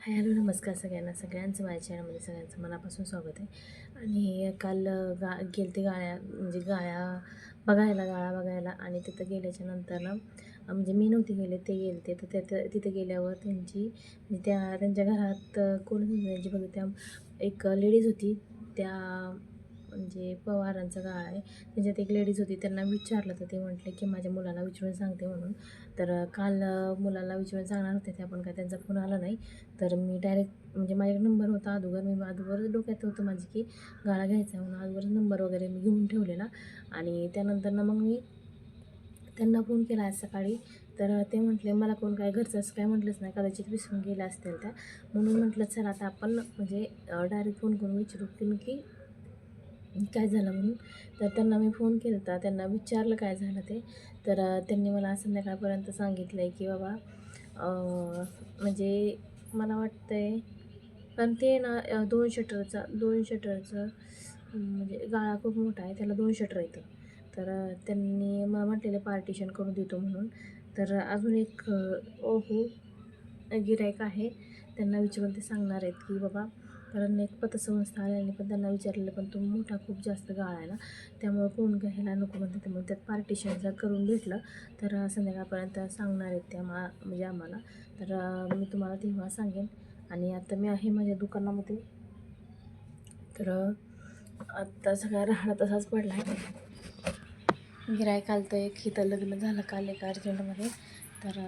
Hi hello नमस्कार सगळ्यांचं माझ्या चॅनलमध्ये सगळ्यांचं मनापासून स्वागत आहे. आणि काल गेले ते गाळा बघायला आणि तिथं गेल्याच्या नंतर ना म्हणजे मी नव्हते गेले, ते गेले ते तर तिथे गेल्यावर म्हणजे त्यांच्या घरात कोण त्यांची बघ त्या एक लेडीज होती. त्या म्हणजे पवारांचा गाळा आहे, त्यांच्यात एक लेडीज होती. त्यांना विचारलं तर ते म्हटले की माझ्या मुलाला विचारून सांगते म्हणून. तर काल मुलाला विचारून सांगणार होते ते, आपण काय त्यांचा फोन आला नाही. तर मी डायरेक्ट म्हणजे माझ्याकडे नंबर होता अगोदर डोक्यात होतं माझी की गाळा घ्यायचा आहे म्हणून. अगोदर नंबर वगैरे मी घेऊन ठेवलेला आणि त्यानंतर मग मी त्यांना फोन केला आज सकाळी. तर ते म्हटले मला कोण काय घरचं असं काय म्हटलंच नाही, कदाचित विसरून गेल्या असतील त्या. म्हणून म्हटलं चला आता आपण म्हणजे डायरेक्ट फोन करून विचारू की नक्की काय झालं म्हणून. तर त्यांना मी फोन केला होता, त्यांना विचारलं काय झालं ते. तर त्यांनी मला संध्याकाळपर्यंत सांगितलं आहे की बाबा म्हणजे मला वाटतं आहे, पण ते ना दोन शटरचं म्हणजे गाळा खूप मोठा आहे, त्याला 2 शटर येतं. तर त्यांनी मला म्हटलेलं पार्टिशन करून देतो म्हणून. तर अजून एक ओहो गिऱ्हाईक आहे, त्यांना विचारून ते सांगणार आहेत की बाबा, कारण एक पतसंस्था आल्याने पण त्यांना विचारलेलं, पण तो मोठा खूप जास्त गाळा आहे ना, त्यामुळं कोण घ्यायला नको म्हणते. त्यामुळे त्यात पार्टिशन जर करून भेटलं तर संध्याकाळपर्यंत सांगणार आहेत त्या म्हणजे आम्हाला. तर मी तुम्हाला तेव्हा सांगेन. आणि आता मी आहे माझ्या दुकानामध्ये. तर आत्ता सगळा राहणं तसाच पडला आहे. गिऱ्हाईक आलं होतं एक, इथं लग्न झालं काल एका अर्जंटमध्ये. तर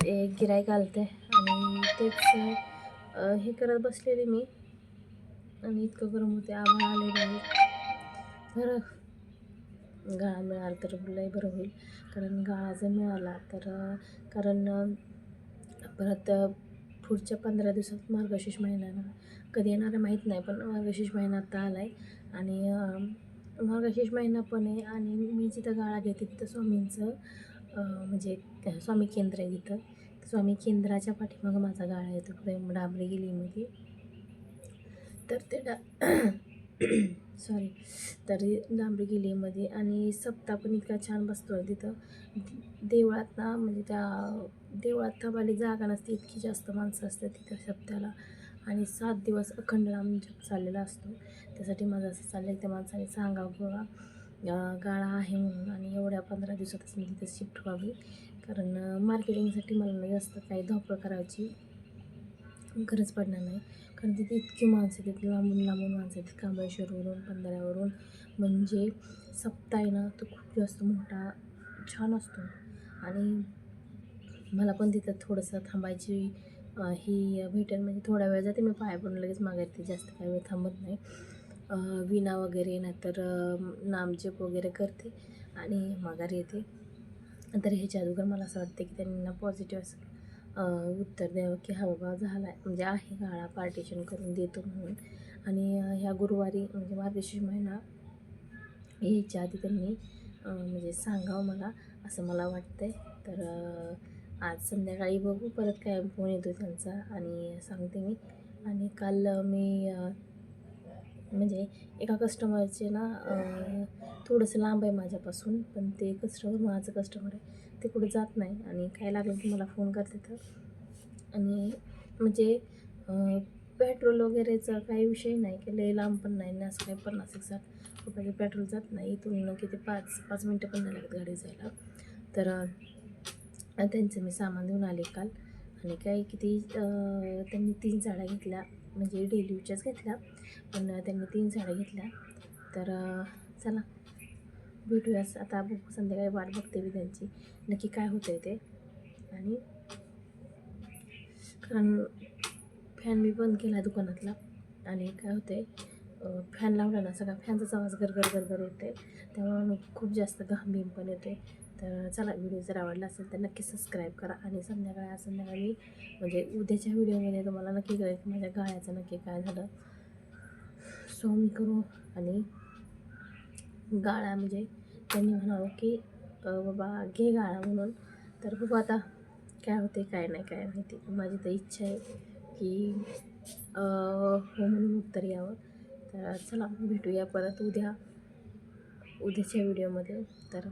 एक गिऱ्हाईक आलं होतं आणि तेच हे करत बसलेले मी. आणि इतकं गरम होते, आभाळ आलेलं आहे. तर गाळा मिळाला तर लय बरं होईल, कारण गाळा जर मिळाला तर कारण परत पुढच्या 15 दिवसात मार्गशीर्ष महिना कधी येणार आहे माहीत नाही, पण मार्गशीर्ष महिना आता आला आहे. आणि मार्गशीर्ष महिना पण आहे. आणि मी जिथं गाळा घेते तिथं स्वामींचं म्हणजे स्वामी केंद्र आहे तिथं. स्वामी केंद्राच्या पाठीमागं माझा गाळा येतो पुढे डांबरी गल्लीमध्ये. तर सॉरी, तर डांबरी गल्लीमध्ये. आणि सप्ताह पण इतका छान बसतो तिथं देवळात ना, म्हणजे त्या देवळात थांबायला जागा नसते, इतकी जास्त माणसं असतात तिथं सप्त्याला. आणि 7 दिवस अखंड नामजप चाललेला असतो. त्यासाठी माझं असं चाललं आहे, त्या माणसाने सांगावं बाबा गाळा आहे म्हणून, आणि एवढ्या 15 दिवसातच मी तिथं शिफ्ट व्हावी. कारण मार्केटिंगसाठी मला जास्त काही धावपळ करायची गरज पडणार नाही. कारण तिथे इतकी माणसं आहेत, तिथे लांबून लांबून माणसं आहेत, कांबळेश्वरवरून, पंधरावरून. म्हणजे सप्ताह आहे ना, तो खूप जास्त मोठा छान असतो. आणि मला पण तिथं थोडंसं थांबायची ही भेटेल. म्हणजे थोडा वेळ जाते मी, पाया पडून लगेच माघारी जास्त काही वेळ थांबत नाही. विणा वगैरे नाहीतर नामजप वगैरे करते आणि माघारी येते. तर ह्याच्या अगोदर मला असं वाटतं की त्यांना पॉझिटिव्ह असं उत्तर द्यावं की हा बाबा झाला आहे, म्हणजे आहे गाळा, पार्टिशन करून देतो म्हणून. आणि ह्या गुरुवारी म्हणजे मार्गशीर्ष महिना यायच्या आधी त्यांनी म्हणजे सांगावं मला, असं मला वाटतं आहे. तर आज संध्याकाळी बघू परत काय फोन येतो त्यांचा आणि सांगते मी. आणि काल मी म्हणजे एका कस्टमरचे ना थोडंसं लांब आहे माझ्यापासून, पण ते माझं कस्टमर आहे, ते कुठं जात नाही आणि काय लागलं की मला फोन करते. तर आणि म्हणजे पेट्रोल वगैरेचा काही विषय नाही, की लय लांब पण नाही ना, असं काही 50-60 रुपयाचं पेट्रोल जात नाही इथून. किती 5 मिनटं पण नाही लागत गाडी जायला. तर त्यांचं मी सामान देऊन आले काल. आणि काय किती त्यांनी 3 साड्या घेतल्या, म्हणजे डेली यूजच्याच घेतल्या, पण त्यांनी 3 साड्या घेतल्या. तर चला भेटूयाच आता, बघू संध्याकाळी, वाट बघते मी त्यांची नक्की काय होतं आहे ते. आणि कारण फॅन मी बंद केला दुकानातला, आणि काय होते फॅन लावला ना, सगळा फॅनचाच आवाज गरगर गरगर होते, त्यामुळे खूप जास्त घाम पण येते. तर चला, व्हिडिओ जर आवडला असेल तर नक्की सबस्क्राईब करा. आणि संध्याकाळी म्हणजे उद्याच्या व्हिडिओमध्ये तुम्हाला नक्की कळेल की माझ्या गाळ्याचं नक्की काय झालं. सो मी करू. आणि गाळा म्हणजे त्यांनी म्हणावं की बाबा घे गाळा म्हणून. तर बघू आता काय होते काय नाही काय माहिती. माझी तर इच्छा आहे की हो म्हणून उत्तर यावं. तर चला भेटूया परत उद्याच्या व्हिडिओमध्ये. तर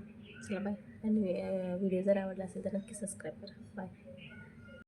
चला बाय. आणि व्हिडिओ जर आवडला असेल तर नक्की सबस्क्राईब करा. बाय.